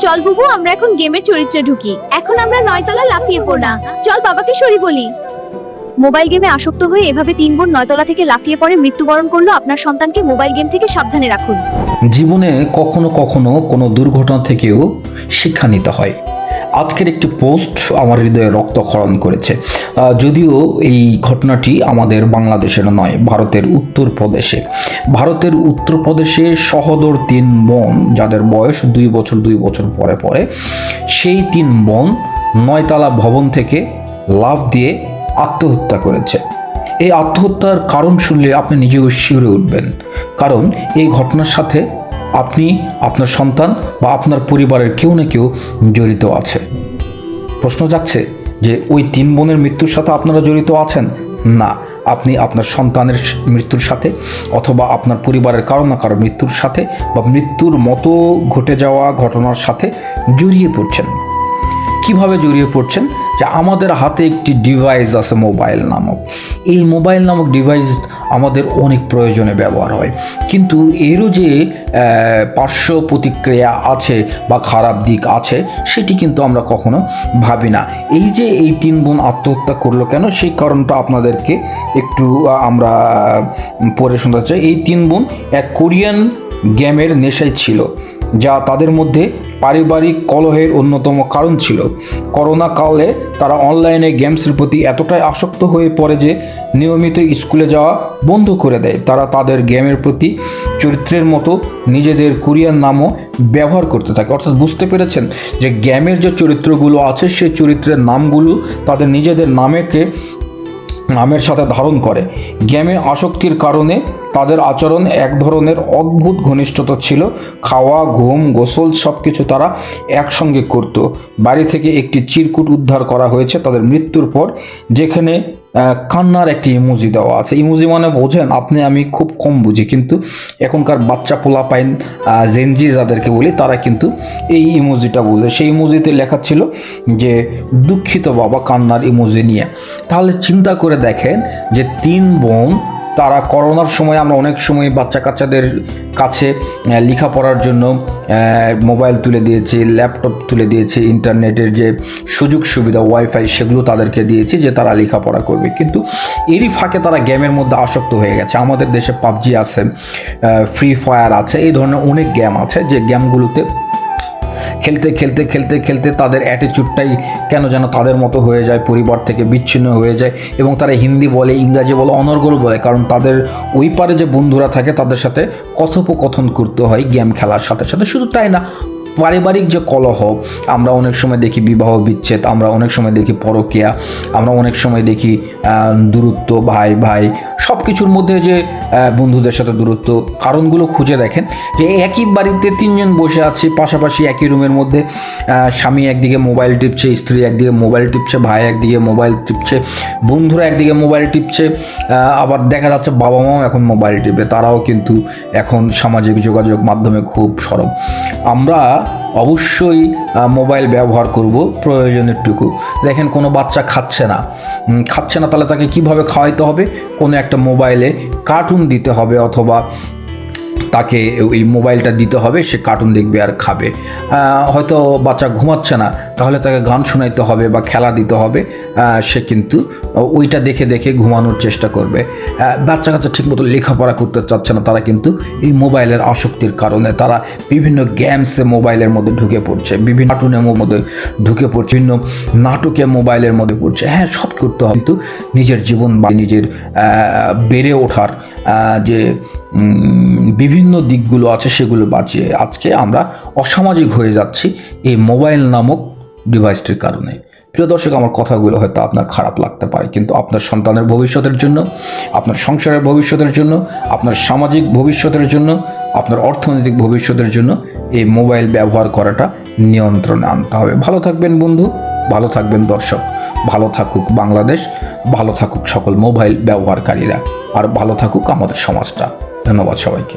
চল বুবু, আমরা এখন গেমের চরিত্রে ঢুকি। এখন আমরা 9 তলা লাফিয়ে পড়া। চল বাবাকে সরি বলি। মোবাইল গেমে আসক্ত হয়ে এভাবে 3 বোন 9 তলা থেকে লাফিয়ে পড়ে মৃত্যুবরণ করলো। আপনার সন্তানকে মোবাইল গেম থেকে সাবধানে রাখুন। জীবনে কখনো কখনো কোনো দুর্ঘটনা থেকেও শিক্ষা নিতে হয়। আজকের একটি পোস্ট আমার হৃদয়ে রক্তক্ষরণ করেছে। যদিও এই ঘটনাটি আমাদের বাংলাদেশের নয়, ভারতের উত্তরপ্রদেশে সহোদর 3 বোন, যাদের বয়স 2 বছর পরে পরে, সেই 3 বোন 9 তলা ভবন থেকে লাফ দিয়ে আত্মহত্যা করেছে। এই আত্মহত্যার কারণ শুনলে আপনি নিজেও শিউরে উঠবেন, কারণ এই ঘটনার সাথে আপনি, আপনার সন্তান বা আপনার পরিবারের কেউ না কেউ জড়িত আছে। প্রশ্ন যাচ্ছে যে ওই 3 বোনের মৃত্যুর সাথে আপনারা জড়িত আছেন? না, আপনি আপনার সন্তানের মৃত্যুর সাথে অথবা আপনার পরিবারের কারো না কারো মৃত্যুর সাথে বা মৃত্যুর মতো ঘটে যাওয়া ঘটনার সাথে জড়িয়ে পড়ছেন। কিভাবে জড়িয়ে পড়ছেন? যে আমাদের হাতে একটি ডিভাইস আছে মোবাইল নামক। এই মোবাইল নামক ডিভাইস আমাদের অনেক প্রয়োজনে ব্যবহার হয়, কিন্তু এরও যে পার্শ্ব প্রতিক্রিয়া আছে বা খারাপ দিক আছে সেটি কিন্তু আমরা কখনো ভাবি না। এই যে এই 3 বোন আত্মহত্যা করলো কেন, সেই কারণটা আপনাদেরকে একটু আমরা পড়ে শোনাতে চাই। এই 3 বোন এক কোরিয়ান গেমের নেশায় ছিল, যা তাদের মধ্যে পারিবারিক কলহের অন্যতম কারণ ছিল। করোনা কালে তারা অনলাইনে গেমসের প্রতি এতটাই আসক্ত হয়ে পড়ে যে নিয়মিত স্কুলে যাওয়া বন্ধ করে দেয়। তারা তাদের গেমের প্রতি চরিত্রের মতো নিজেদের কোরিয়ান নামও ব্যবহার করতে থাকে। অর্থাৎ বুঝতে পেরেছেন যে গেমের যে চরিত্রগুলো আছে সেই চরিত্রের নামগুলো তাদের নিজেদের নামের সাথে ধারণ করে। গেমে আসক্তির কারণে তাদের আচরণ এক ধরনের অদ্ভুত ঘনিষ্ঠতা ছিল। খাওয়া, ঘুম, গোসল সব কিছু তারা একসঙ্গে করত। বাড়ি থেকে একটি চিরকুট উদ্ধার করা হয়েছে তাদের মৃত্যুর পর, যেখানে কান্নার একটি ইমোজি দেওয়া আছে। ইমোজি মানে বোঝেন আপনি, আমি খুব কম বুঝি, কিন্তু এখনকার বাচ্চা পোলা পাইন জেনজি যাদেরকে বলি তারা কিন্তু এই ইমোজিটা বোঝে। সেই ইমোজিতে লেখা ছিল যে দুঃখিত বাবা, কান্নার ইমোজি নিয়ে। তাহলে চিন্তা করে দেখেন যে 3 বোন, তারা করোনার সময় আমরা অনেক সময় বাচ্চা কাচ্চাদের কাছে লেখাপড়ার জন্য মোবাইল তুলে দিয়েছি, ল্যাপটপ তুলে দিয়েছি, ইন্টারনেটের যে সুযোগ সুবিধা ওয়াইফাই সেগুলো তাদেরকে দিয়েছি যে তারা লেখাপড়া করবে, কিন্তু এরই ফাঁকে তারা গেমের মধ্যে আসক্ত হয়ে গেছে। আমাদের দেশে পাবজি আছে, ফ্রি ফায়ার আছে, এই ধরনের অনেক গেম আছে যে গেমগুলোতে খেলতে তাদের অ্যাটিটিউডটাই কেন যেন তাদের মতো হয়ে যায়, পরিবার থেকে বিচ্ছিন্ন হয়ে যায় এবং তারা হিন্দি বলে, ইংরাজি বলে, অনর্গল বলে, কারণ তাদের ওই পারে যে বন্ধুরা থাকে তাদের সাথে কথোপকথন করতে হয় গেম খেলার সাথে সাথে। শুধু তাই না, পারিবারিক যে কলহ, আমরা অনেক সময় দেখি বিবাহ বিচ্ছেদ, আমরা অনেক সময় দেখি পরকীয়া, আমরা অনেক সময় দেখি দূরত্ব, ভাই সব কিছুর মধ্যে যে বন্ধুদের সাথে দূরত্ব, কারণগুলো খুঁজে দেখেন যে একই বাড়িতে 3 জন বসে আছি পাশাপাশি একই রুমের মধ্যে, স্বামী একদিকে মোবাইল টিপছে, স্ত্রী একদিকে মোবাইল টিপছে, ভাই একদিকে মোবাইল টিপছে, বন্ধুরা একদিকে মোবাইল টিপছে, আবার দেখা যাচ্ছে বাবা মাও এখন মোবাইল টিপে, তারাও কিন্তু এখন সামাজিক যোগাযোগ মাধ্যমে খুব সরব। আমরা অবশ্যই মোবাইল ব্যবহার করব প্রয়োজনেরটুকু। দেখেন কোনো বাচ্চা খাচ্ছে না, তাহলে তাকে কিভাবে খাওয়াইতে হবে? কোনো একটা মোবাইলে কার্টুন দিতে হবে অথবা তাকে ওই মোবাইলটা দিতে হবে, সে কার্টুন দেখবে আর খাবে। হয়তো বাচ্চা ঘুমাচ্ছে না, তাহলে তাকে গান শোনাইতে হবে বা খেলা দিতে হবে, সে কিন্তু ওইটা দেখে ঘুমানোর চেষ্টা করবে। বাচ্চা কাচ্চা ঠিকমতো লেখাপড়া করতে চাচ্ছে না, তারা কিন্তু এই মোবাইলের আসক্তির কারণে তারা বিভিন্ন গেমসে মোবাইলের মধ্যে ঢুকে পড়ছে, বিভিন্ন কার্টুনের মধ্যে ঢুকে পড়ছে, বিভিন্ন নাটকে মোবাইলের মধ্যে পড়ছে। হ্যাঁ, সব করতে হবে, কিন্তু নিজের জীবন বা নিজের বেড়ে ওঠার যে বিভিন্ন দিকগুলো আছে সেগুলো বাঁচিয়ে আজকে আমরা অসামাজিক হয়ে যাচ্ছি এই মোবাইল নামক ডিভাইসটির কারণে। প্রিয় দর্শক, আমার কথাগুলো হয়তো আপনার খারাপ লাগতে পারে, কিন্তু আপনার সন্তানের ভবিষ্যতের জন্য, আপনার সংসারের ভবিষ্যতের জন্য, আপনার সামাজিক ভবিষ্যতের জন্য, আপনার অর্থনৈতিক ভবিষ্যতের জন্য এই মোবাইল ব্যবহার করাটা নিয়ন্ত্রণে আনতে হবে। ভালো থাকবেন বন্ধু, ভালো থাকবেন দর্শক, ভালো থাকুক বাংলাদেশ, ভালো থাকুক সকল মোবাইল ব্যবহারকারীরা, আর ভালো থাকুক আমাদের সমাজটা। ধন্যবাদ সবাইকে।